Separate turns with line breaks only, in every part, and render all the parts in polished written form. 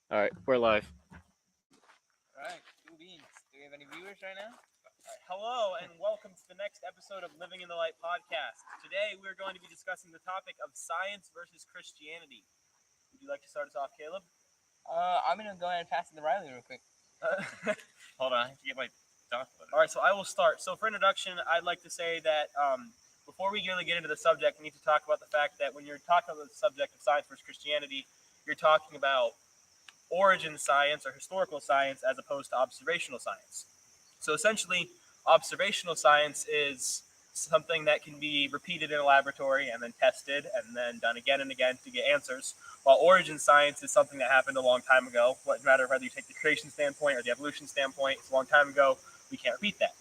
All right, we're live.
Alright, cool beans. Do we have any viewers right now? Hello, and welcome to the next episode of Living in the Light podcast. Today, we're going to be discussing the topic of science versus Christianity. Would you like to start us off, Caleb?
I'm gonna go ahead and pass it to Riley real quick.
Hold on, I have to get my document.
All right, so I will start. So, for introduction, I'd like to say that before we really get into the subject, we need to talk about the fact that when you're talking about the subject of science versus Christianity, you're talking about origin science or historical science as opposed to observational science. So essentially, observational science is something that can be repeated in a laboratory and then tested and then done again and again to get answers, while origin science is something that happened a long time ago. No matter whether you take the creation standpoint or the evolution standpoint, it's a long time ago. We can't repeat that.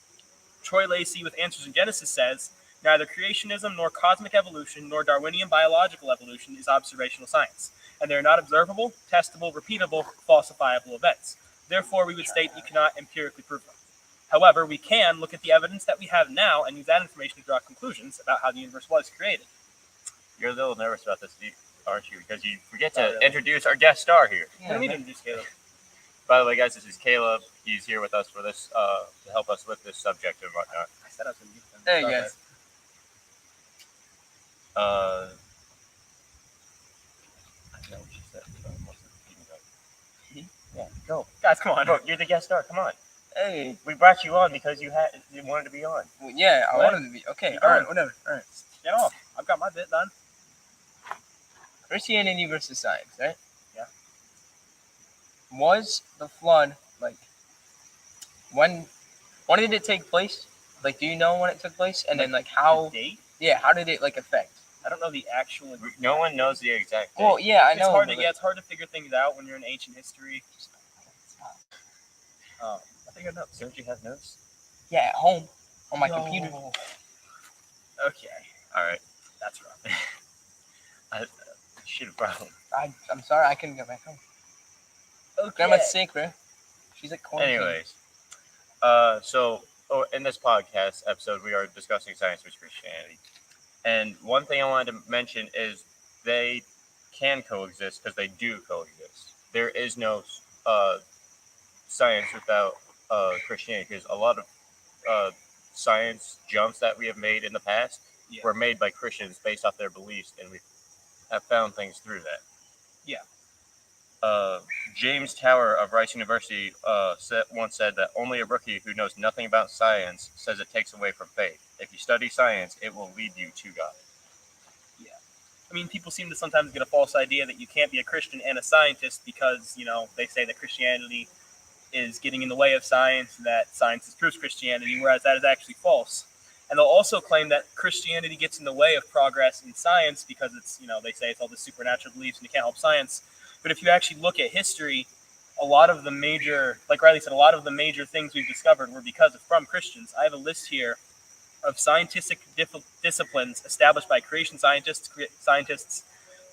Troy Lacey with Answers in Genesis says, neither creationism nor cosmic evolution nor Darwinian biological evolution is observational science, and they are not observable, testable, repeatable, falsifiable events. Therefore, we would state you cannot empirically prove them. However, we can look at the evidence that we have now and use that information to draw conclusions about how the universe was created.
You're a little nervous about this, aren't you? Because you forget to introduce our guest star here.
What do you mean introduce Caleb?
By the way, guys, this is Caleb. He's here with us for this to help us with this subject and whatnot.
I said I was going to use them.
There you go.
I know what she said.
Yeah, go. Guys, come on.
Bro, you're the guest star. Come on.
Hey,
We brought you on because you wanted to be on.
well, yeah, I
What?
wanted to be. Okay,
Keep
all right,
going.
whatever. All right.
Get off. I've got my bit done.
Christianity versus science, right?
Yeah.
Was the flood when did it take place? Like, do you know when it took place? And then how?
The date?
Yeah, how did it affect?
I don't know the actual.
No one knows the exact date.
Well, yeah, I
It's
know.
hard to
but,
it's hard to figure things out when you're in ancient history. I think I know.
Don't you have notes?
Yeah, at home on my computer.
Okay,
All right.
that's rough.
I should have brought him.
I'm sorry, I couldn't get back home.
Okay.
Grandma's sick, bro. She's like quarantined.
Anyways, in this podcast episode, we are discussing science versus Christianity. And one thing I wanted to mention is they can coexist because they do coexist. There is no science without Christianity, because a lot of science jumps that we have made in the past were made by Christians based off their beliefs, and we have found things through that.
Yeah.
James Tower of Rice University once said that only a rookie who knows nothing about science says it takes away from faith. If you study science, it will lead you to God.
Yeah. I mean, people seem to sometimes get a false idea that you can't be a Christian and a scientist because, they say that Christianity is getting in the way of science, that science disproves Christianity, whereas that is actually false. And they'll also claim that Christianity gets in the way of progress in science because it's, they say it's all the supernatural beliefs and you can't help science. But if you actually look at history, a lot of the major, like Riley said, a lot of the major things we've discovered were from Christians. I have a list here of scientific disciplines established by creation scientists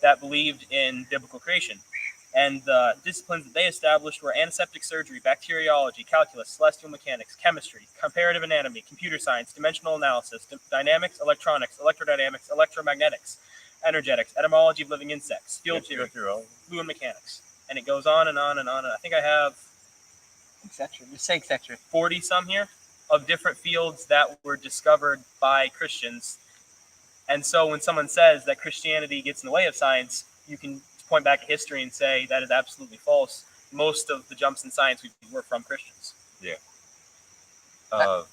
that believed in biblical creation. And the disciplines that they established were antiseptic surgery, bacteriology, calculus, celestial mechanics, chemistry, comparative anatomy, computer science, dimensional analysis, dynamics, electronics, electrodynamics, electromagnetics, energetics, etymology of living insects, field theory, fluid mechanics. And it goes on and on and on. And I think I have
etc. Just say etc.
40 some here of different fields that were discovered by Christians. And so when someone says that Christianity gets in the way of science, you can point back at history and say that is absolutely false. Most of the jumps in science were from Christians.
Yeah.
Go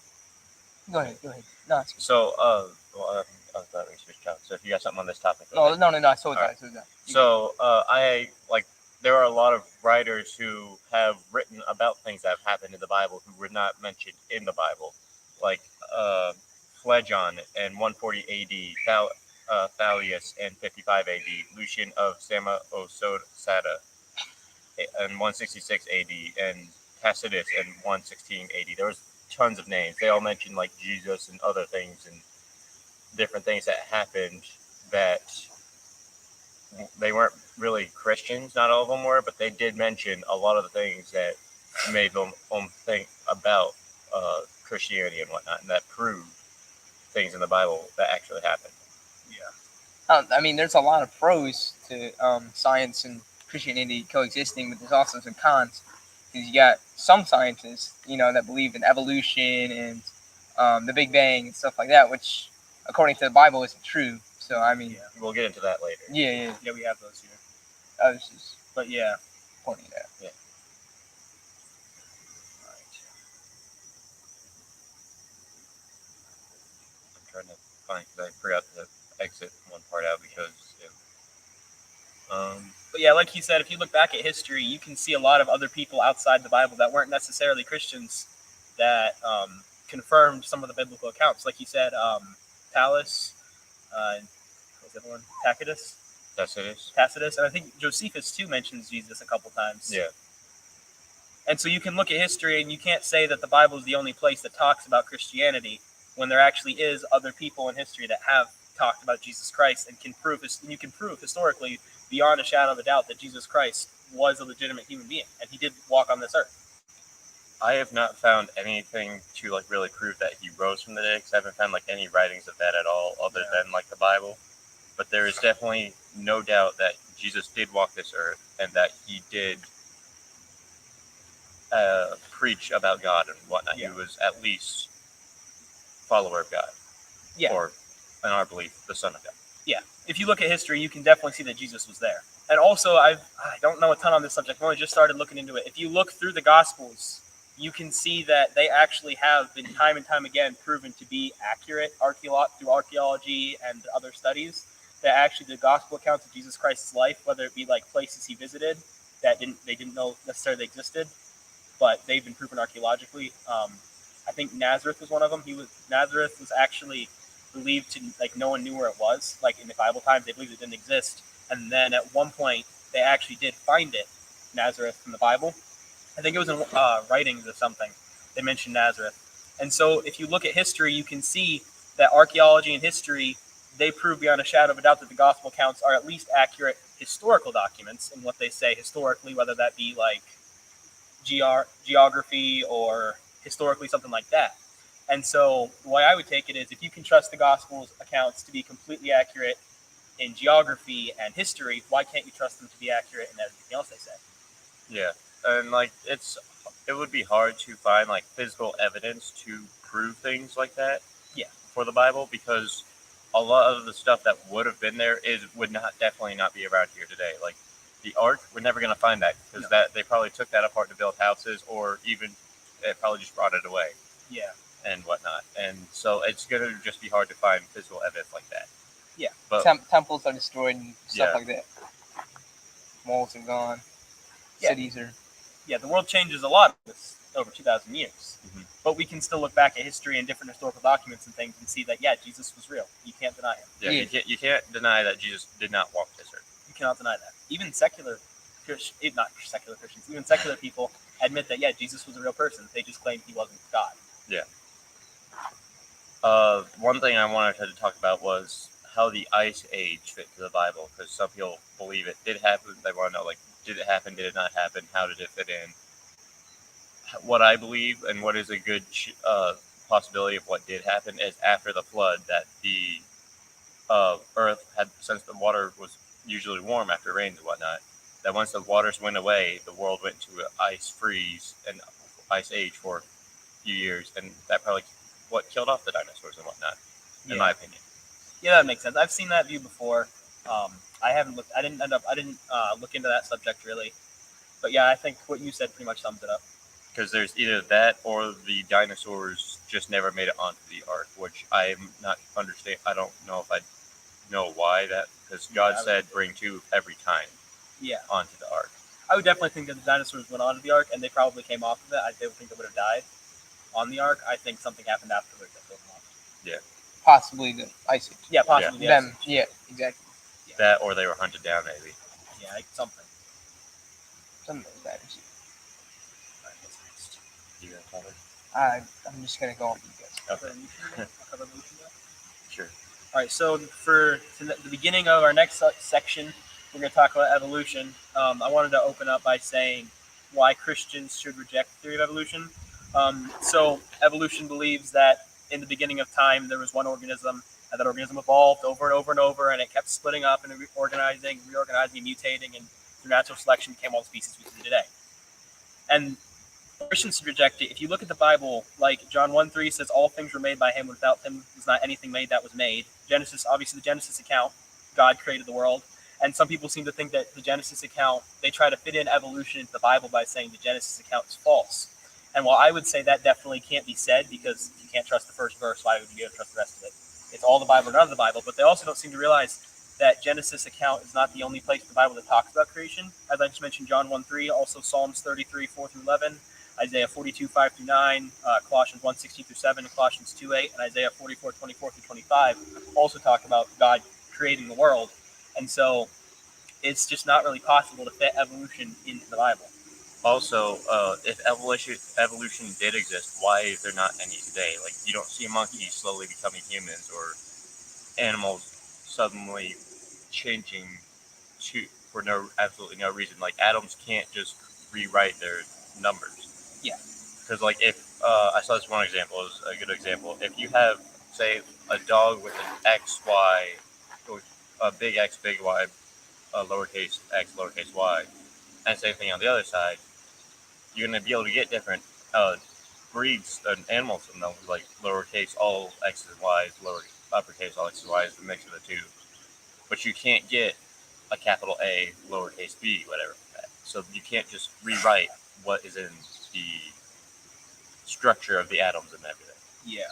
ahead. No, it's good.
So, I thought we switched out. So if you got something on this topic.
No. I saw that.
So, there are a lot of writers who have written about things that have happened in the Bible who were not mentioned in the Bible, like Phlegon in 140 AD, Thalius in 55 AD, Lucian of Samosata in 166 AD, and Tacitus in 116 AD. There was tons of names. They all mentioned like Jesus and other things and different things that happened that they weren't really Christians. Not all of them were, but they did mention a lot of the things that made them think about Christianity and whatnot, and that proved things in the Bible that actually happened.
Yeah.
I mean, there's a lot of pros to science and Christianity coexisting, but there's also some cons because you got some scientists, that believe in evolution and the Big Bang and stuff like that, which according to the Bible isn't true. So I mean,
We'll get into that later.
yeah,
Yeah, we have those here.
I was just
But yeah.
pointing it out.
Yeah. I'm trying to find because I forgot to exit one part out because.
But yeah, like he said, if you look back at history, you can see a lot of other people outside the Bible that weren't necessarily Christians that confirmed some of the biblical accounts. Like he said, Talus, what's the other one? Tacitus, and I think Josephus too mentions Jesus a couple times.
Yeah.
And so you can look at history, and you can't say that the Bible is the only place that talks about Christianity when there actually is other people in history that have talked about Jesus Christ and you can prove historically beyond a shadow of a doubt that Jesus Christ was a legitimate human being and he did walk on this earth.
I have not found anything to really prove that he rose from the dead, because I haven't found any writings of that at all other than the Bible. But there is definitely no doubt that Jesus did walk this earth and that he did preach about God and whatnot.
Yeah.
He was at least follower of God.
Yeah.
Or, in our belief, the Son of God.
Yeah. If you look at history, you can definitely see that Jesus was there. And also, I don't know a ton on this subject. I've only just started looking into it. If you look through the Gospels, you can see that they actually have been time and time again proven to be accurate through archaeology and other studies. That actually the Gospel accounts of Jesus Christ's life, whether it be places he visited that they didn't know necessarily existed, but they've been proven archaeologically. I think Nazareth was one of them. Nazareth was actually believed to no one knew where it was. In the Bible times, they believed it didn't exist, and then at one point they actually did find it, Nazareth, from the Bible. I think it was in writings or something. They mentioned Nazareth, and so if you look at history, you can see that archaeology and history, they prove beyond a shadow of a doubt that the gospel accounts are at least accurate historical documents in what they say historically, whether that be geography or historically something like that. And so the way I would take it is, if you can trust the Gospels accounts to be completely accurate in geography and history, why can't you trust them to be accurate in everything else they say?
Yeah, and it would be hard to find physical evidence to prove things like that.
Yeah.
For the Bible, because a lot of the stuff that would have been there would definitely not be around here today. The Ark, we're never going to find that because they probably took that apart to build houses, or even they probably just brought it away.
Yeah.
And whatnot, and so it's going to just be hard to find physical evidence like that.
Yeah,
but
temples are destroyed and stuff like that. Walls are gone.
Yeah.
Cities are.
Yeah, the world changes a lot over 2,000 years, but we can still look back at history and different historical documents and things and see that Jesus was real. You can't deny him.
Yeah, you can't deny that Jesus did not walk this earth.
You cannot deny that. Even not secular Christians, even secular people admit that Jesus was a real person. They just claim he wasn't God.
Yeah. One thing I wanted to talk about was how the Ice Age fit to the Bible, because some people believe it did happen. They want to know, did it happen? Did it not happen? How did it fit in? What I believe, and what is a good possibility of what did happen, is after the flood, that the Earth had, since the water was usually warm after rains and whatnot, that once the waters went away, the world went to an ice freeze and Ice Age for a few years, and that probably what killed off the dinosaurs and whatnot, in my opinion.
Yeah, that makes sense. I've seen that view before. I haven't looked. I didn't look into that subject really, but yeah, I think what you said pretty much sums it up.
Because there's either that or the dinosaurs just never made it onto the ark, which I am not understand. I don't know if I know why that, because God said bring two every time.
Yeah.
Onto the ark.
I would definitely think that the dinosaurs went onto the ark and they probably came off of it. I don't think they would have died on the ark. I think something happened afterwards that killed them off.
Yeah.
Possibly the Ice Age.
Yeah, possibly
them. Yeah, exactly.
Yeah. That, or they were hunted down, maybe.
Yeah, something.
Something like that.
All right, what's next?
You got covered?
I'm just gonna go on with you guys.
Okay. Sure.
All right, so for the beginning of our next section, we're going to talk about evolution. I wanted to open up by saying why Christians should reject the theory of evolution. So evolution believes that in the beginning of time, there was one organism, and that organism evolved over and over and over, and it kept splitting up and reorganizing, mutating, and through natural selection became all the species we see today. And Christians reject it. If you look at the Bible, like John 1:3 says, all things were made by him. Without him was not anything made that was made. Genesis, obviously the Genesis account, God created the world. And some people seem to think that the Genesis account, they try to fit in evolution into the Bible by saying the Genesis account is false. And while I would say that definitely can't be said, because if you can't trust the first verse, why would you be able to trust the rest of it? It's all the Bible or none of the Bible. But they also don't seem to realize that Genesis account is not the only place in the Bible that talks about creation. As I just mentioned, John 1:3, also Psalms 33, 4 through 11, Isaiah 42, 5 through 9, Colossians 1, 16 through 7, and Colossians 2, 8, and Isaiah 44, 24 through 25 also talk about God creating the world. And so it's just not really possible to fit evolution into the Bible.
Also, if evolution did exist, why is there not any today? Like, you don't see monkeys slowly becoming humans or animals suddenly changing for absolutely no reason. Like, atoms can't just rewrite their numbers.
Yeah.
Because, like, if I saw this one example, is a good example. If you have, say, a dog with an X, Y, or a big X, big Y, lowercase x, lowercase y, and same thing on the other side, you're going to be able to get different breeds and animals from them, like lowercase all x's and y's, uppercase all x's and y's, the mix of the two. But you can't get a capital A, lowercase b, whatever. So you can't just rewrite what is in the structure of the atoms and everything.
Yeah.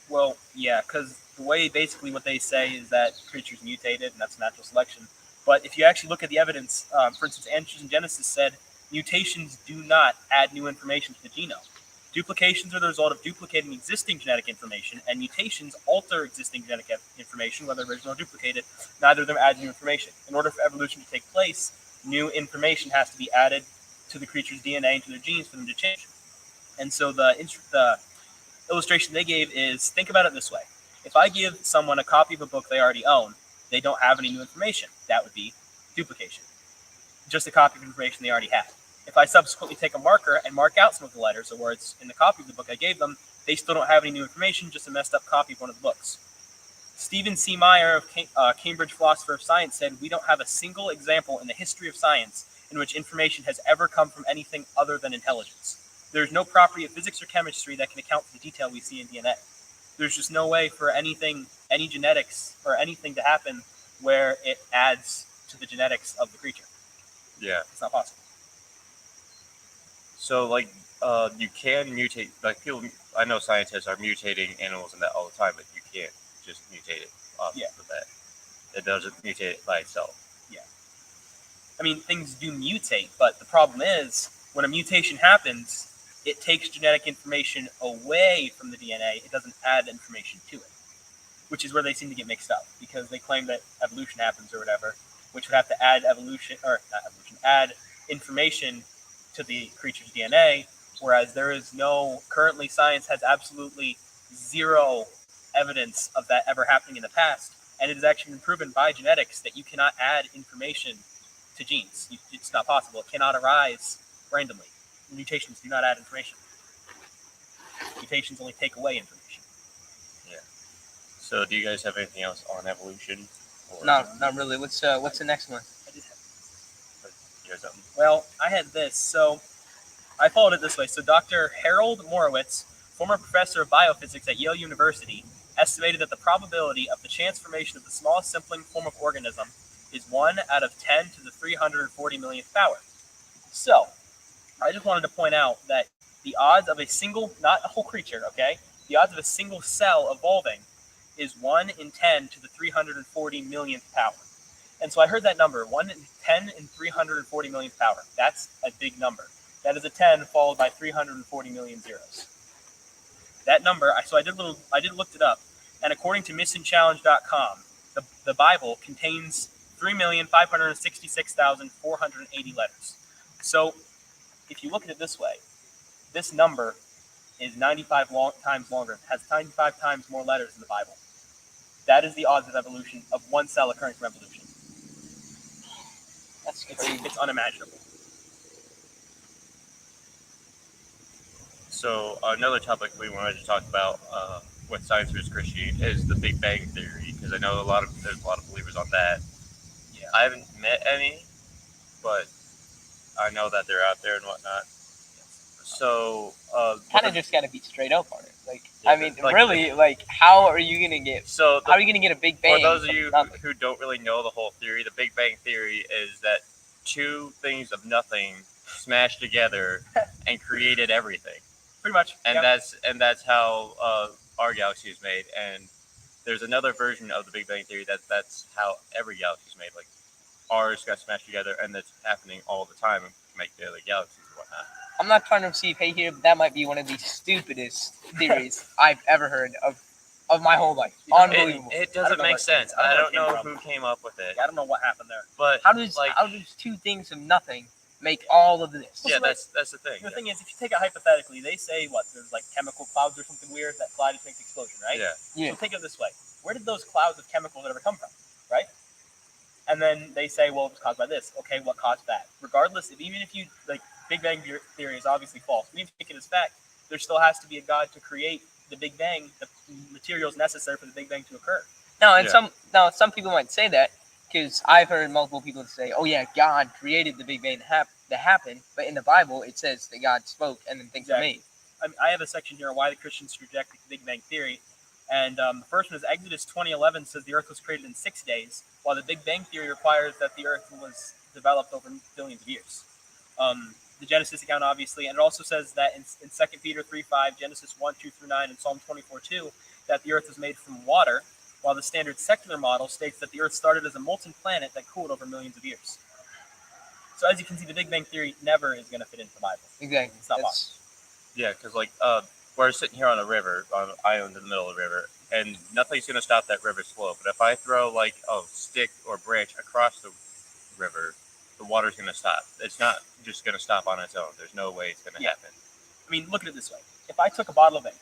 Well, yeah, because the way basically what they say is that creatures mutated, and that's natural selection. But if you actually look at the evidence, for instance, Andrews in Genesis said mutations do not add new information to the genome. Duplications are the result of duplicating existing genetic information, and mutations alter existing genetic information, whether original or duplicated. Neither of them add new information. In order for evolution to take place, new information has to be added to the creature's DNA and to their genes for them to change. And so the illustration they gave is, think about it this way. If I give someone a copy of a book they already own, they don't have any new information. That would be duplication. Just a copy of information they already had. If I subsequently take a marker and mark out some of the letters or words in the copy of the book I gave them, they still don't have any new information, just a messed up copy of one of the books. Stephen C. Meyer, of Cambridge philosopher of science, said, we don't have a single example in the history of science in which information has ever come from anything other than intelligence. There's no property of physics or chemistry that can account for the detail we see in DNA. There's just no way for anything, any genetics or anything to happen where it adds to the genetics of the creature.
Yeah.
It's not possible.
So, like, you can mutate, like, people, I know scientists are mutating animals and that all the time, but you can't just mutate it off the bat. It doesn't mutate it by itself.
Yeah. I mean, things do mutate, but the problem is, when a mutation happens, it takes genetic information away from the DNA. It doesn't add information to it, which is where they seem to get mixed up, because they claim that evolution happens or whatever, which would have to add add information to the creature's DNA, whereas there is no, currently science has absolutely zero evidence of that ever happening in the past, and it has actually been proven by genetics that you cannot add information to genes. It's not possible. It cannot arise randomly. Mutations do not add information. Mutations only take away information.
Yeah. So do you guys have anything else on evolution?
Not really. What's the next one?
You have something?
Well, I had this. So I followed it this way. So Dr. Harold Morowitz, former professor of biophysics at Yale University, estimated that the probability of the transformation of the smallest simpling form of organism is 1 out of 10 to the 340 millionth power. So I just wanted to point out that the odds of a single, not a whole creature, okay, the odds of a single cell evolving is 1 in 10 to the 340 millionth power. And so I heard that number, 1 in 10 in 340 millionth power. That's a big number. That is a 10 followed by 340 million zeros. That number, I looked it up, and according to missionchallenge.com, the Bible contains 3,566,480 letters. So if you look at it this way, this number is 95 times longer, has 95 times more letters in the Bible. That is the odds of evolution, of one cell occurring from evolution.
That's crazy.
It's unimaginable.
So another topic we wanted to talk about with science versus Christianity is the Big Bang Theory, because I know there's a lot of believers on that.
Yeah.
I haven't met any but I know that they're out there and whatnot. So,
Kind of just got to be straight up on it. Like,
Yeah,
I mean,
like-
really, like, how are you gonna get?
so
How are you gonna get a Big Bang?
for those of
from
you
nothing?
who don't really know the whole theory, the Big Bang Theory is that two things of nothing smashed together and created everything.
Pretty much.
And
yeah.
that's how our galaxy is made. And there's another version of the Big Bang Theory that's how every galaxy is made. Like ours got smashed together, and that's happening all the time to make the other galaxies and whatnot.
I'm not trying to receive hate here, but that might be one of the stupidest theories I've ever heard of my whole life. Unbelievable.
It
I
doesn't
don't know
make
where it
sense.
came- I
I
don't
don't
know
know
where it
who came up with it,
I don't know what happened there.
but
How does
like
two things of nothing make all of this?
yeah, that's the thing.
The thing is, if you take it hypothetically, they say what there's like chemical clouds or something weird that collide to make the explosion, right?
Yeah.
Yeah.
So think of it this way: where did those clouds of chemicals ever come from, right? And then they say, well, it was caused by this. Okay, what caused that? Regardless, even if you like, Big Bang Theory is obviously false. We need to take it as fact. There still has to be a God to create the Big Bang, the materials necessary for the Big Bang to occur.
Some people might say that because I've heard multiple people say, "Oh yeah, God created the Big Bang to happen," but in the Bible it says that God spoke and then things were made.
I have a section here on why the Christians reject the Big Bang Theory. And the first one is Exodus 20:11 says the Earth was created in 6 days, while the Big Bang Theory requires that the Earth was developed over billions of years. The Genesis account, obviously, and it also says that in 2 Peter 3:5, Genesis 1:2-9, and Psalm 24:2, that the Earth was made from water, while the standard secular model states that the Earth started as a molten planet that cooled over millions of years. So as you can see, the Big Bang Theory never is going to fit into the Bible.
Exactly.
It's not possible.
Yeah, because like we're sitting here on a river, on an island in the middle of the river, and nothing's gonna stop that river's flow. But if I throw like a stick or branch across the river, the water's gonna stop. It's not just gonna stop on its own. There's no way it's gonna happen.
I mean, look at it this way. If I took a bottle of ink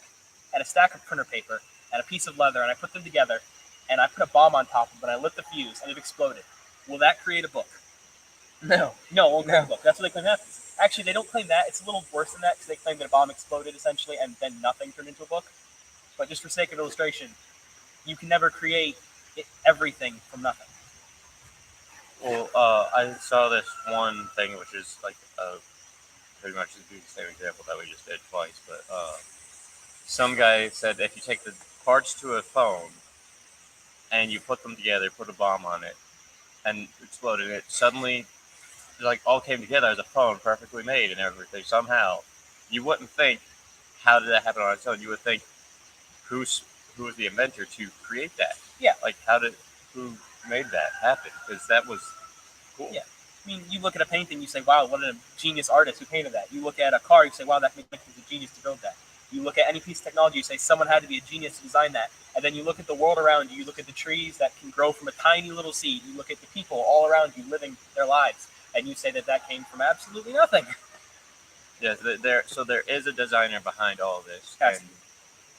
and a stack of printer paper and a piece of leather and I put them together and I put a bomb on top of it and I lit the fuse and it exploded, will that create a book?
No.
No, it won't create a book. That's what they claim happens. Actually, they don't claim that. It's a little worse than that because they claim that a bomb exploded essentially and then nothing turned into a book. But just for sake of illustration, you can never create everything from nothing.
Well, I saw this one thing, which is like pretty much the same example that we just did twice. But some guy said if you take the parts to a phone and you put them together, put a bomb on it, and exploded it, suddenly like all came together as a phone, perfectly made and everything. Somehow, you wouldn't think, how did that happen on its own? You would think, who was the inventor to create that?
Yeah.
Like who made that happen? Because that was cool.
Yeah. I mean, you look at a painting, you say, wow, what a genius artist who painted that. You look at a car, you say, wow, that makes a genius to build that. You look at any piece of technology, you say, someone had to be a genius to design that. And then you look at the world around you, you look at the trees that can grow from a tiny little seed, you look at the people all around you living their lives, and you say that came from absolutely nothing.
Yeah, so there is a designer behind all of this,
Has
and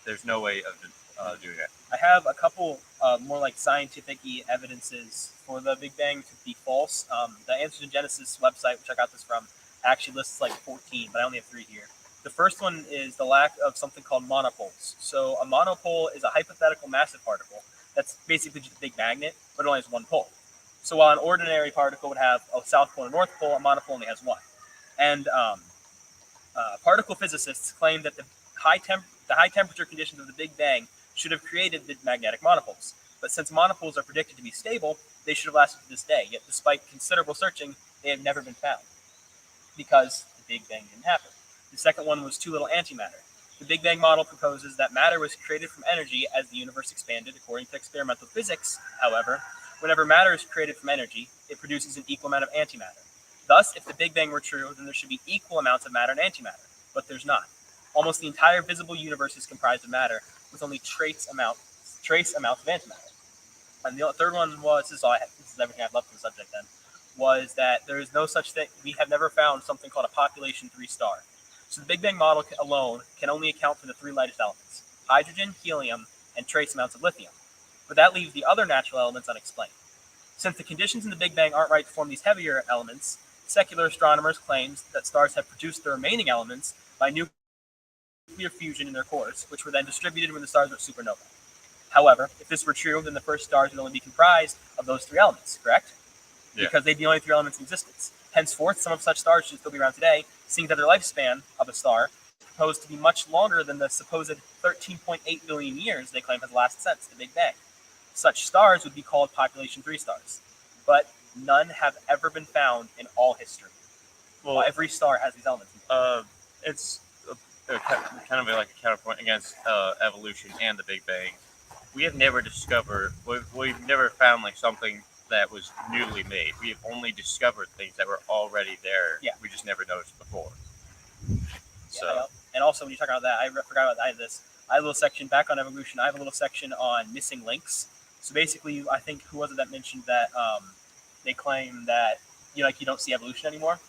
there's no way of doing that.
I have a couple more like scientific-y evidences for the Big Bang to be false. The Answers in Genesis website, which I got this from, actually lists like 14, but I only have 3 here. The first one is the lack of something called monopoles. So a monopole is a hypothetical massive particle that's basically just a big magnet, but it only has one pole. So while an ordinary particle would have a south pole and a north pole, a monopole only has one. And particle physicists claim that the high temperature conditions of the Big Bang should have created the magnetic monopoles. But since monopoles are predicted to be stable, they should have lasted to this day. Yet despite considerable searching, they have never been found because the Big Bang didn't happen. The second one was too little antimatter. The Big Bang model proposes that matter was created from energy as the universe expanded according to experimental physics. However, whenever matter is created from energy, it produces an equal amount of antimatter. Thus, if the Big Bang were true, then there should be equal amounts of matter and antimatter. But there's not. Almost the entire visible universe is comprised of matter, with only trace amounts of antimatter. And the third one was, this is everything I've left on the subject then, was that there is no such thing, we have never found something called a population 3 star. So the Big Bang model alone can only account for the 3 lightest elements, hydrogen, helium, and trace amounts of lithium. But that leaves the other natural elements unexplained. Since the conditions in the Big Bang aren't right to form these heavier elements, secular astronomers claim that stars have produced the remaining elements by nuclear fusion in their cores, which were then distributed when the stars were supernovae. However, if this were true, then the first stars would only be comprised of those 3 elements, correct?
Yeah.
because they'd be the only 3 elements in existence. Henceforth, some of such stars should still be around today, seeing that their lifespan of a star is proposed to be much longer than the supposed 13.8 billion years they claim has lasted since the Big Bang. Such stars would be called population 3 stars, but none have ever been found in all history.
Well,
Every star has these elements.
it's kind of like a counterpoint against evolution and the Big Bang. We have never discovered, we've never found like something that was newly made. We have only discovered things that were already there.
Yeah.
We just never noticed before. So,
Yeah, and also when you talk about that, I forgot about that. I have a little section back on evolution. I have a little section on missing links. So basically, I think who was it that mentioned that they claim that you don't see evolution anymore.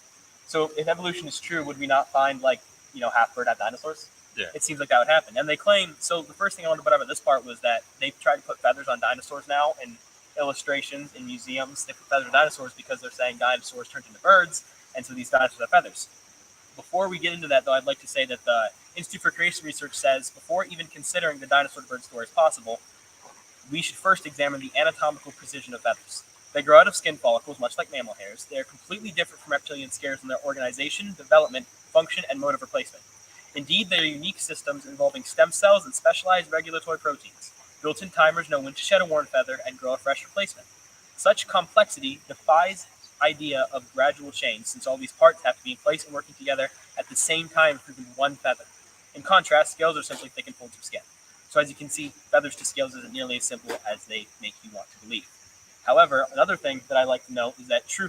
So if evolution is true, would we not find half bird, half dinosaurs?
Yeah.
It seems like that would happen. And they claim, so the first thing I wanted to put about this part was that they've tried to put feathers on dinosaurs now in illustrations in museums. They put feathers on dinosaurs because they're saying dinosaurs turned into birds, and so these dinosaurs have feathers. Before we get into that, though, I'd like to say that the Institute for Creation Research says before even considering the dinosaur to bird story as possible, we should first examine the anatomical precision of feathers. They grow out of skin follicles, much like mammal hairs. They are completely different from reptilian scales in their organization, development, function, and mode of replacement. Indeed, they are unique systems involving stem cells and specialized regulatory proteins. Built-in timers know when to shed a worn feather and grow a fresh replacement. Such complexity defies idea of gradual change, since all these parts have to be in place and working together at the same time to produce one feather. In contrast, scales are simply thickened folds of skin. So as you can see, feathers to scales isn't nearly as simple as they make you want to believe. However, another thing that I like to note is that true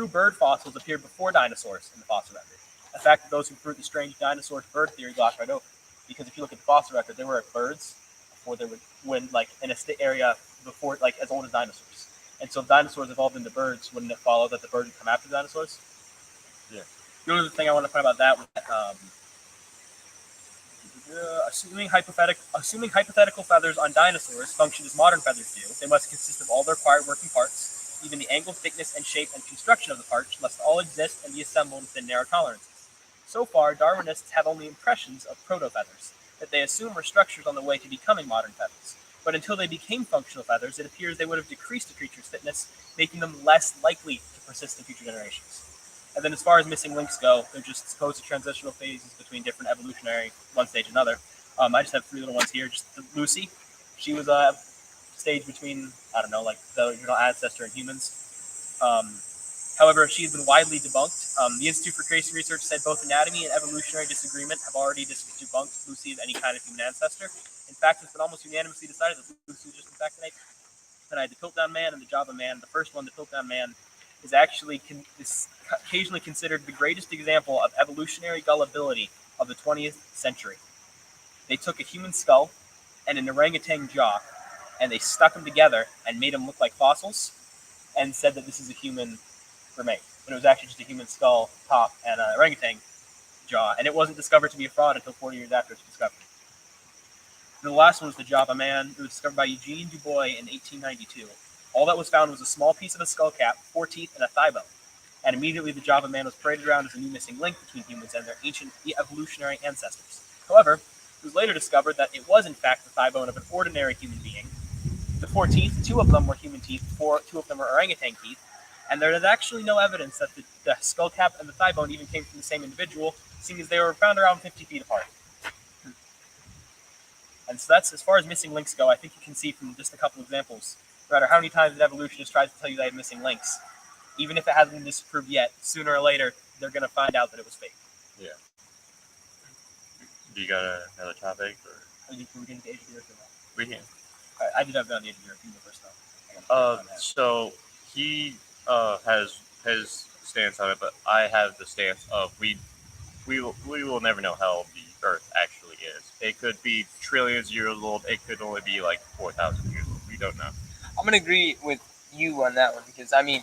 bird fossils appeared before dinosaurs in the fossil record. A fact that those who proved the strange dinosaur-to-bird theory glossed right over. Because if you look at the fossil record, there were birds before there were in a area before as old as dinosaurs. And so if dinosaurs evolved into birds, wouldn't it follow that the birds would come after the dinosaurs?
Yeah.
The other thing I want to point about that was that assuming hypothetical feathers on dinosaurs function as modern feathers do, they must consist of all the required working parts. Even the angle, thickness, and shape and construction of the parts must all exist and be assembled within narrow tolerances. So far, Darwinists have only impressions of proto-feathers that they assume were structures on the way to becoming modern feathers. But until they became functional feathers, it appears they would have decreased a creature's fitness, making them less likely to persist in future generations. And then as far as missing links go, they're just supposed transitional phases between different evolutionary, one stage and another. I just have 3 little ones here. Just Lucy, she was a stage between, the original ancestor and humans. However, she has been widely debunked. The Institute for Creation Research said both anatomy and evolutionary disagreement have already debunked Lucy as any kind of human ancestor. In fact, it's been almost unanimously decided that Lucy was just in fact an ape. Then I had the Piltdown Man and the Java Man. The first one, the Piltdown Man, is actually occasionally considered the greatest example of evolutionary gullibility of the 20th century. They took a human skull and an orangutan jaw, and they stuck them together and made them look like fossils, and said that this is a human remain. But it was actually just a human skull top and an orangutan jaw, and it wasn't discovered to be a fraud until 40 years after its discovery. And the last one was the Java Man. It was discovered by Eugene Dubois in 1892. All that was found was a small piece of a skull cap, 4 teeth, and a thigh bone. And immediately the Java Man was paraded around as a new missing link between humans and their ancient evolutionary ancestors. However, it was later discovered that it was in fact the thigh bone of an ordinary human being. The 4 teeth, 2 of them were human teeth, 2 of them were orangutan teeth, and there is actually no evidence that the skull cap and the thigh bone even came from the same individual, seeing as they were found around 50 feet apart. And so that's, as far as missing links go, I think you can see from just a couple examples, no matter how many times an evolutionist tries to tell you they have missing links, even if it hasn't been disproved yet, sooner or later, they're going to find out that it was fake.
Yeah. Do you got another topic? Or?
Can we get into Age of the Earth or not?
We can.
All right, I did have it on the Age of the Earth. You go first, though.
So he has his stance on it, but I have the stance of we will never know how old the Earth actually is. It could be trillions of years old. It could only be like 4,000 years old. We don't know.
I'm gonna agree with you on that one because I mean,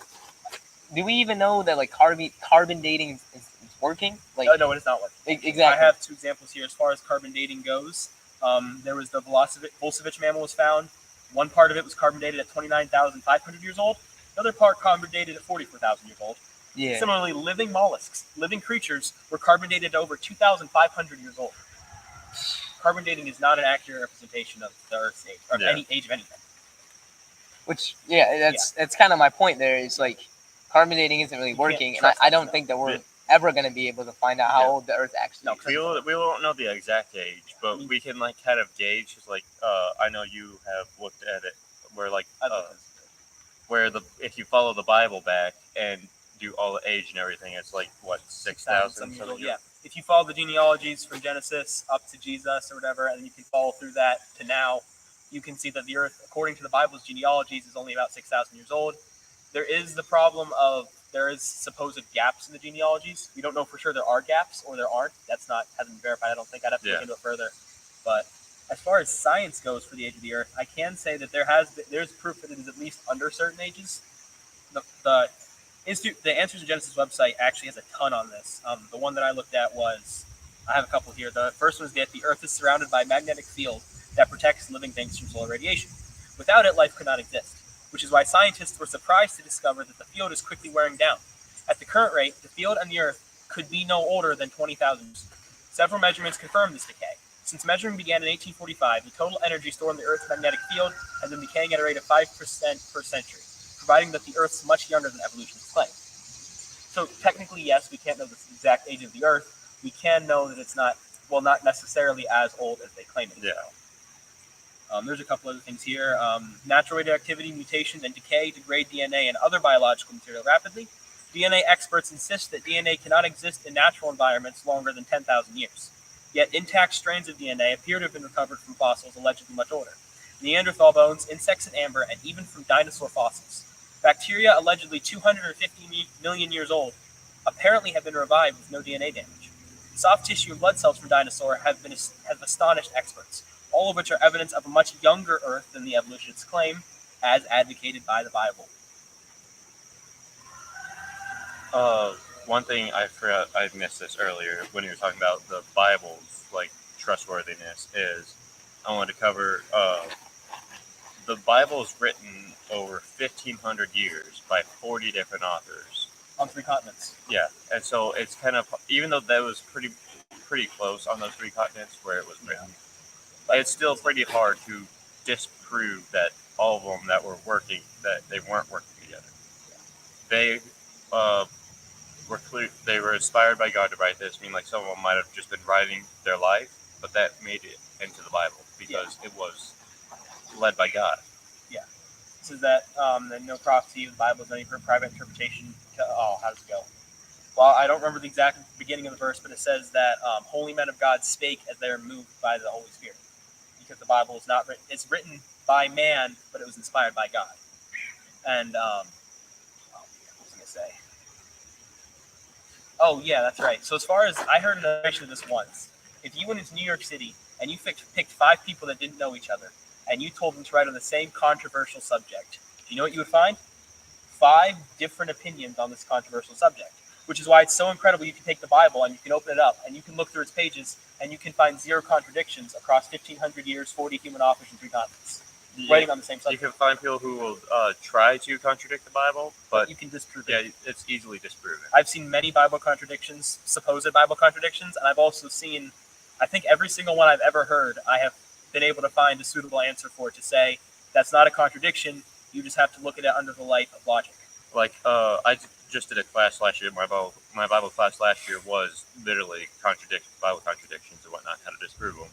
do we even know that like carbon dating is working? Like,
no, it is not working.
Exactly.
I have 2 examples here as far as carbon dating goes. There was the Volcevich mammal was found. One part of it was carbon dated at 29,500 years old. The other part carbon dated at 44,000 years old.
Yeah.
Similarly, living mollusks, living creatures, were carbon dated at over 2,500 years old. Carbon dating is not an accurate representation of the Earth's age, or any age of anything.
Which that's kind of my point there. Is like carbon dating isn't really working, and I don't think that we're ever going to be able to find out how old the Earth actually is.
We won't know the exact age, but we can like kind of gauge. Cause, like I know you have looked at it where like where if you follow the Bible back and do all the age and everything, it's like what 6,000
years old. Yeah, if you follow the genealogies from Genesis up to Jesus or whatever, and you can follow through that to now, you can see that the Earth, according to the Bible's genealogies, is only about 6,000 years old. There is the problem of there is supposed gaps in the genealogies. We don't know for sure there are gaps or there aren't. Hasn't been verified. I don't think. I'd have to look into it further. But as far as science goes for the age of the Earth, I can say that there's proof that it is at least under certain ages. The Answers to Genesis website actually has a ton on this. The one that I looked at I have a couple here. The first one is that the Earth is surrounded by a magnetic field that protects living things from solar radiation. Without it, life could not exist, which is why scientists were surprised to discover that the field is quickly wearing down. At the current rate, the field and the Earth could be no older than 20,000 years. Several measurements confirm this decay. Since measuring began in 1845, the total energy stored in the Earth's magnetic field has been decaying at a rate of 5% per century, providing that the Earth is much younger than evolutionists claim. So technically, yes, we can't know the exact age of the Earth. We can know that it's not necessarily as old as they claim it is. There's a couple other things here. Natural radioactivity, mutation, and decay degrade DNA and other biological material rapidly. DNA experts insist that DNA cannot exist in natural environments longer than 10,000 years. Yet intact strands of DNA appear to have been recovered from fossils allegedly much older. Neanderthal bones, insects in amber, and even from dinosaur fossils. Bacteria allegedly 250 million years old apparently have been revived with no DNA damage. Soft tissue and blood cells from dinosaurs have astonished experts, all of which are evidence of a much younger Earth than the evolutionists claim, as advocated by the Bible.
One thing I forgot, I missed this earlier when you were talking about the Bible's like trustworthiness is I wanted to cover the Bible is written over 1,500 years by 40 different authors
on 3 continents.
Yeah, and so it's kind of, even though that was pretty close on those 3 continents where it was written, it's still pretty hard to disprove that all of them that were working, that they weren't working together. They they were inspired by God to write this. I mean, like some of them might have just been writing their life, but that made it into the Bible because it was led by God.
Yeah. This is that no prophecy of the Bible is any for private interpretation. How does it go? Well, I don't remember the exact beginning of the verse, but it says that holy men of God spake as they were moved by the Holy Spirit. Because the Bible is not written, it's written by man, but it was inspired by God. And, what was I going to say? Oh, yeah, that's right. So as far as, I heard an illustration of this once. If you went into New York City and you picked 5 people that didn't know each other, and you told them to write on the same controversial subject, do you know what you would find? 5 different opinions on this controversial subject, which is why it's so incredible. You can take the Bible and you can open it up and you can look through its pages and you can find 0 contradictions across 1,500 years, 40 human authors, and 3 continents, writing on the same subject.
You can find people who will try to contradict the Bible, but
you can disprove
it. Yeah, it's easily disproven.
I've seen many Bible contradictions, supposed Bible contradictions, and I've also seen, I think every single one I've ever heard, I have been able to find a suitable answer for it to say, that's not a contradiction, you just have to look at it under the light of logic.
Like, I just did a class last year, my Bible class last year was literally Bible contradictions and whatnot, how to disprove them.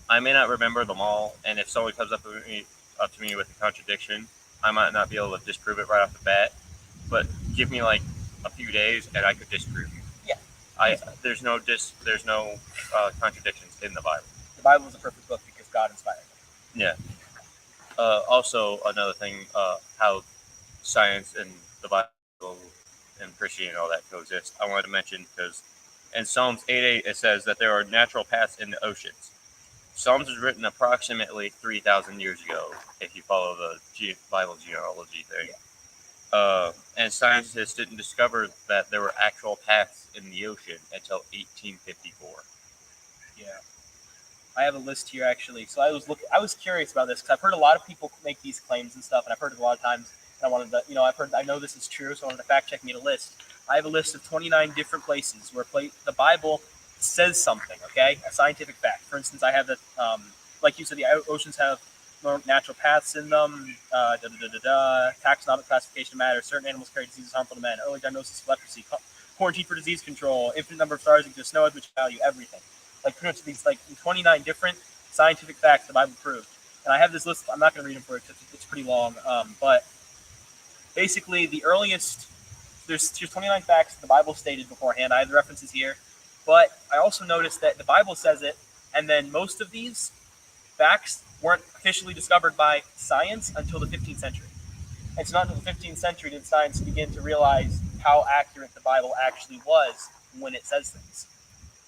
I may not remember them all, and if someone comes up to me with a contradiction, I might not be able to disprove it right off the bat, but give me like a few days and I could disprove it.
Yeah.
There's no contradictions in the Bible.
The Bible is a perfect book because God inspired it.
Yeah. Also, another thing, how science and the Bible and Christianity and all that coexist, I wanted to mention because in Psalms 8:8 it says that there are natural paths in the oceans. Psalms was written approximately 3,000 years ago, if you follow the Bible genealogy thing. Yeah. And scientists didn't discover that there were actual paths in the ocean until 1854.
Yeah. I have a list here actually. So I was curious about this because I've heard a lot of people make these claims and stuff, and I've heard it a lot of times. And I wanted to, I know this is true, so I wanted to fact check me a list. I have a list of 29 different places where the Bible says something, okay? A scientific fact. For instance, I have that, like you said, the oceans have natural paths in them, taxonomic classification of matter, certain animals carry diseases harmful to men, early diagnosis of leprosy, quarantine for disease control, infinite number of stars exist, no which value, everything. Like pretty much these 29 different scientific facts the Bible proved. And I have this list. I'm not going to read them for you because it's pretty long. But basically, the earliest there's 29 facts the Bible stated beforehand. I have the references here, but I also noticed that the Bible says it, and then most of these facts weren't officially discovered by science until the 15th century. It's not until the 15th century did science begin to realize how accurate the Bible actually was when it says things.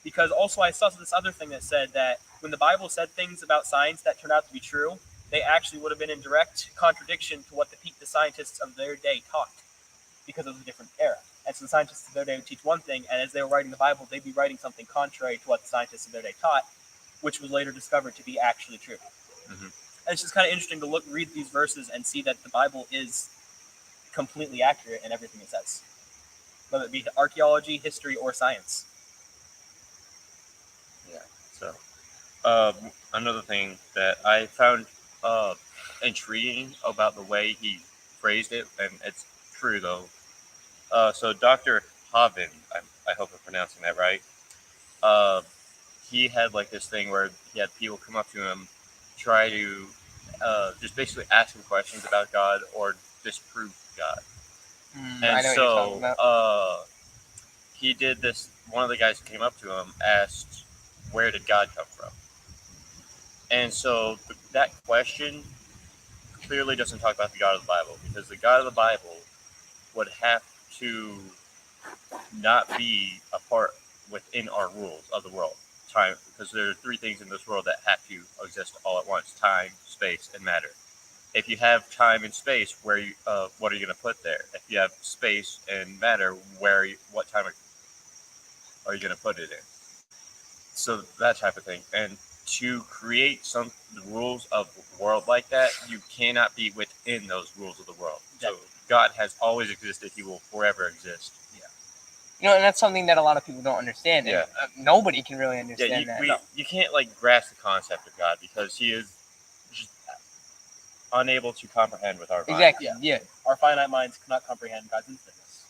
Because also I saw this other thing that said that when the Bible said things about science that turned out to be true, they actually would have been in direct contradiction to what the scientists of their day taught, because it was a different era. And so the scientists of their day would teach one thing, and as they were writing the Bible, they'd be writing something contrary to what the scientists of their day taught, which was later discovered to be actually true.
Mm-hmm.
And it's just kind of interesting to read these verses and see that the Bible is completely accurate in everything it says, whether it be archaeology, history, or science.
Yeah. So, another thing that I found intriguing about the way he phrased it, and it's true though. So Dr. Havin, I hope I'm pronouncing that right. He had like this thing where he had people come up to him, try to just basically ask him questions about God or disprove God.
I know what you're talking about.
He did this. One of the guys who came up to him asked, "Where did God come from?" And so that question clearly doesn't talk about the God of the Bible, because the God of the Bible would have to not be a part within our rules of the world. Time, because there are three things in this world that have to exist all at once: time, space, and matter. If you have time and space, what are you going to put there? If you have space and matter, what time are you going to put it in? So that type of thing. And to create the rules of the world like that, you cannot be within those rules of the world. So God has always existed. He will forever exist.
Yeah. And that's something that a lot of people don't understand.
Yeah.
And, nobody can really understand that.
You can't grasp the concept of God, because he is just unable to comprehend with our minds.
Exactly. Yeah.
Our finite minds cannot comprehend God's infiniteness.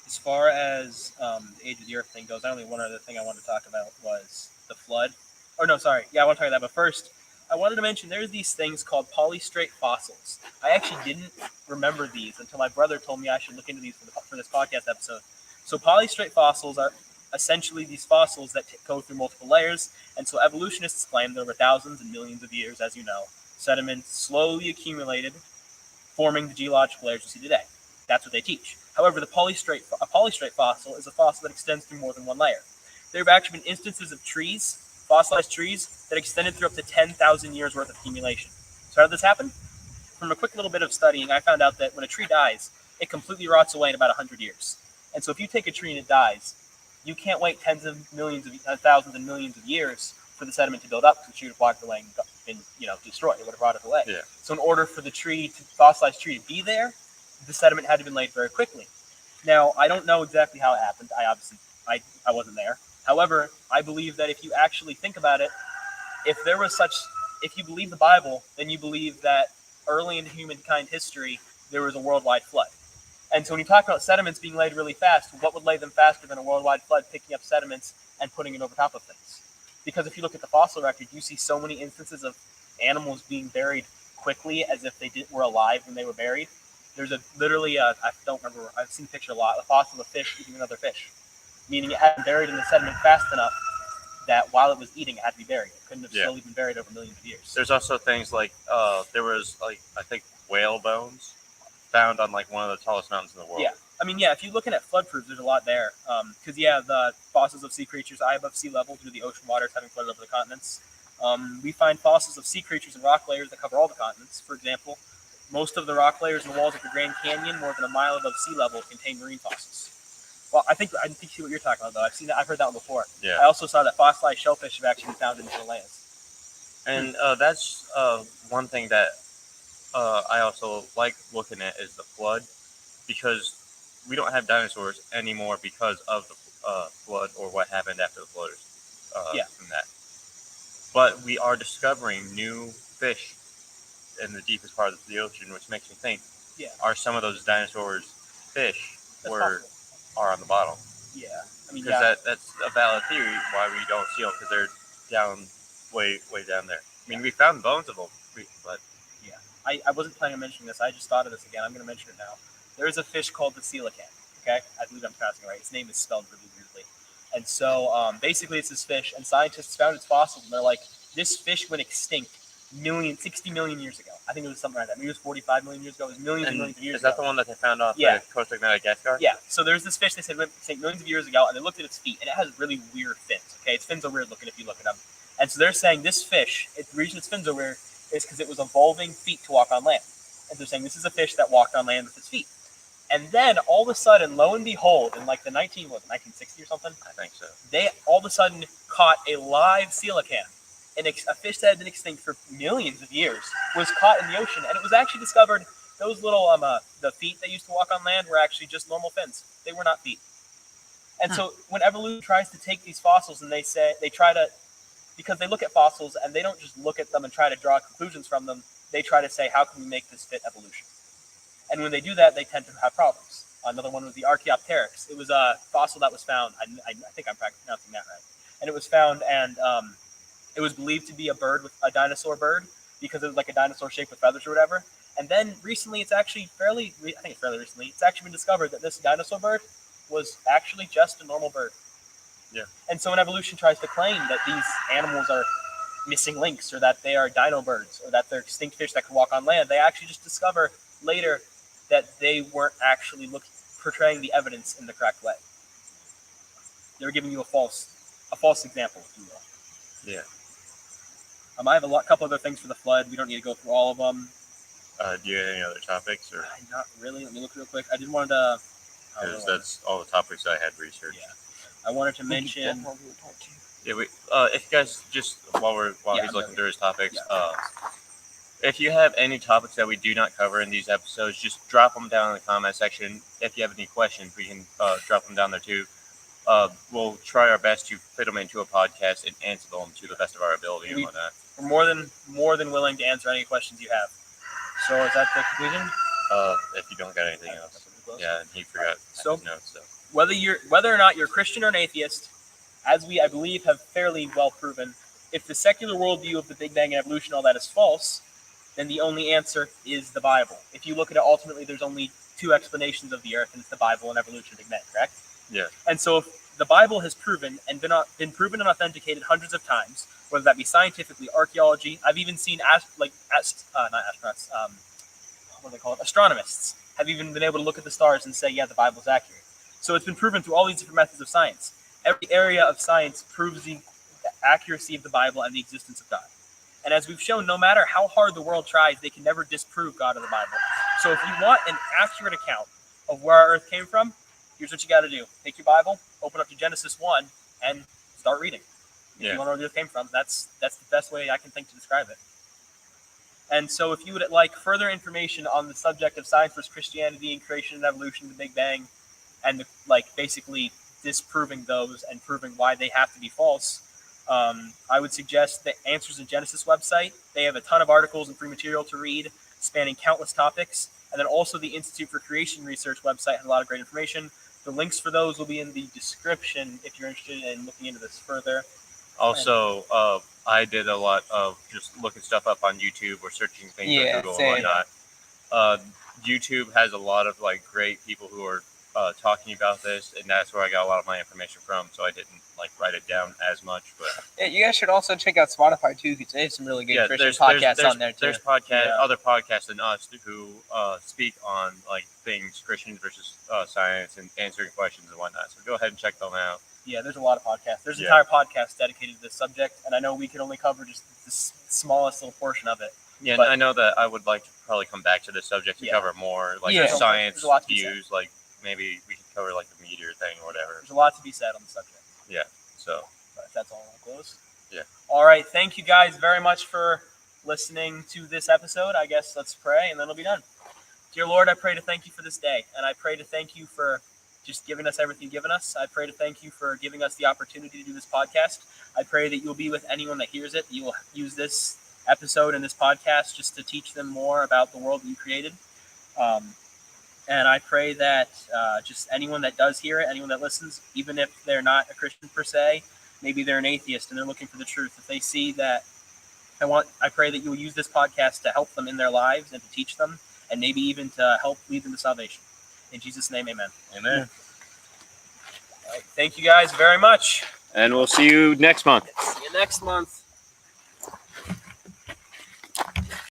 As far as the age of the earth thing goes, only one other thing I wanted to talk about was the flood. I want to talk about that. But first, I wanted to mention there's these things called polystrate fossils. I actually didn't remember these until my brother told me I should look into these for this podcast episode. So polystrate fossils are essentially these fossils that go through multiple layers. And so evolutionists claim that over thousands and millions of years, as you know, sediment slowly accumulated, forming the geological layers you see today. That's what they teach. However, a polystrate fossil is a fossil that extends through more than one layer. There have actually been instances of fossilized trees, that extended through up to 10,000 years worth of accumulation. So how did this happen? From a quick little bit of studying, I found out that when a tree dies, it completely rots away in about 100 years. And so if you take a tree and it dies, you can't wait thousands and millions of years for the sediment to build up, because the tree would have walked away and been destroyed. It would have rotted away.
Yeah.
So in order for the fossilized tree to be there, the sediment had to be laid very quickly. Now, I don't know exactly how it happened. I wasn't there. However, I believe that if you actually think about it, if you believe the Bible, then you believe that early in humankind history, there was a worldwide flood. And so when you talk about sediments being laid really fast, what would lay them faster than a worldwide flood picking up sediments and putting it over top of things? Because if you look at the fossil record, you see so many instances of animals being buried quickly as if they were alive when they were buried. There's I don't remember, I've seen a picture a lot, a fossil of a fish eating another fish, meaning it had been buried in the sediment fast enough that while it was eating, it had to be buried. It couldn't have slowly been buried over millions of years.
There's also things like, there was, I think, whale bones found on, one of the tallest mountains in the world.
Yeah. If you're looking at flood proofs, there's a lot there. Because, the fossils of sea creatures high above sea level due to the ocean waters having flooded over the continents. We find fossils of sea creatures and rock layers that cover all the continents. For example, most of the rock layers in the walls of the Grand Canyon, more than a mile above sea level, contain marine fossils. Well, I think you see what you're talking about, though. I've heard that one before.
Yeah.
I also saw that fossilized shellfish have actually been found in the Himalayas.
And that's one thing that I also like looking at is the flood, because we don't have dinosaurs anymore because of the flood, or what happened after the flood. From that. But we are discovering new fish in the deepest part of the ocean, which makes me think:
Yeah.
are some of those dinosaurs fish
That's
or
possible.
are on the bottom?
Yeah. I mean,
Because
yeah.
that's a valid theory why we don't see them, because they're down way down there. I mean, we found bones of them, but
Yeah. I wasn't planning on mentioning this. I just thought of this again. I'm going to mention it now. There is a fish called the coelacanth. Okay, I believe I'm pronouncing it right. Its name is spelled really weirdly. And so basically, it's this fish, and scientists found its fossils, and they're like, this fish went extinct 60 million years ago. I think it was something like that. Maybe it was 45 million years ago. It was millions and millions of years
is that
ago.
the one that they found off
Yeah.
the coast of Madagascar?
Yeah. So there's this fish they said went extinct millions of years ago, and they looked at its feet, and it has really weird fins. Okay, its fins are weird looking if you look at them. And so they're saying this fish, the reason its fins are weird is because it was evolving feet to walk on land. And they're saying this is a fish that walked on land with its feet. And then all of a sudden, lo and behold, in like the 1960 or something,
I think so.
they all of a sudden caught a live coelacanth. A fish that had been extinct for millions of years was caught in the ocean, and it was actually discovered those little the feet that used to walk on land were actually just normal fins. They were not feet. And so when evolution tries to take these fossils and because they look at fossils and they don't just look at them and try to draw conclusions from them, they try to say, how can we make this fit evolution? And when they do that, they tend to have problems. Another one was the Archaeopteryx. It was a fossil that was found. I think I'm pronouncing that right. And it was found, and it was believed to be a dinosaur bird, because it was like a dinosaur shape with feathers or whatever. And then recently, it's actually fairly recently, it's actually been discovered that this dinosaur bird was actually just a normal bird.
Yeah.
And so when evolution tries to claim that these animals are missing links, or that they are dino birds, or that they're extinct fish that can walk on land, they actually just discover later that they weren't actually portraying the evidence in the correct way. They were giving you a false example, if you will.
Yeah.
I have a couple other things for the flood. We don't need to go through all of them.
Do you have any other topics? Or
Not really. Let me look real quick. I did want to.
because that's all the topics I had researched.
Yeah. I wanted to mention.
Yeah, if you guys just while he's looking through his topics, if you have any topics that we do not cover in these episodes, just drop them down in the comment section. If you have any questions, we can drop them down there too. We'll try our best to fit them into a podcast and answer them to the best of our ability and whatnot.
We're more than willing to answer any questions you have. So is that the conclusion?
If you don't got anything else, yeah, he forgot his notes. So
whether or not you're Christian or an atheist, as I believe have fairly well proven, if the secular worldview of the Big Bang and evolution, all that is false, then the only answer is the Bible. If you look at it, ultimately, there's only two explanations of the Earth, and it's the Bible and evolution, Big Bang, correct?
Yeah.
And so if the Bible has proven and been proven and authenticated hundreds of times, whether that be scientifically, archaeology, I've even seen not astronauts, what do they call it? Astronomists have even been able to look at the stars and say, yeah, the Bible is accurate. So it's been proven through all these different methods of science. Every area of science proves the accuracy of the Bible and the existence of God. And as we've shown, no matter how hard the world tries, they can never disprove God or the Bible. So if you want an accurate account of where our Earth came from, here's what you got to do. Take your Bible, open up to Genesis 1, and start reading. If you want to know where the Earth came from, that's the best way I can think to describe it. And so if you would like further information on the subject of science versus Christianity and creation and evolution, the Big Bang, and basically disproving those and proving why they have to be false, I would suggest the Answers in Genesis website. They have a ton of articles and free material to read, spanning countless topics. And then also the Institute for Creation Research website has a lot of great information. The links for those will be in the description if you're interested in looking into this further.
Also, I did a lot of just looking stuff up on YouTube or searching things on Google and whatnot. YouTube has a lot of great people who are talking about this, and that's where I got a lot of my information from. So I didn't write it down as much. But
yeah, you guys should also check out Spotify too, because they have some really good Christian podcasts on there too.
There's other podcasts than us who speak on things Christian versus science and answering questions and whatnot. So go ahead and check them out.
Yeah, there's a lot of podcasts. There's entire podcasts dedicated to this subject, and I know we can only cover just the smallest little portion of it.
Yeah, but I know that I would like to probably come back to this subject to cover more science views. Maybe we could cover the meteor thing or whatever.
There's a lot to be said on the subject.
Yeah. So.
But that's all I'll close.
Yeah.
All right. Thank you guys very much for listening to this episode. I guess let's pray and then it'll be done. Dear Lord, I pray to thank you for this day, and I pray to thank you for just giving us everything you've given us. I pray to thank you for giving us the opportunity to do this podcast. I pray that you'll be with anyone that hears it. You will use this episode and this podcast just to teach them more about the world that you created. And I pray that just anyone that does hear it, anyone that listens, even if they're not a Christian per se, maybe they're an atheist and they're looking for the truth. If they see that, I pray that you'll use this podcast to help them in their lives and to teach them, and maybe even to help lead them to salvation. In Jesus' name, amen.
Amen.
All right, thank you guys very much.
And we'll see you next month.
See you next month.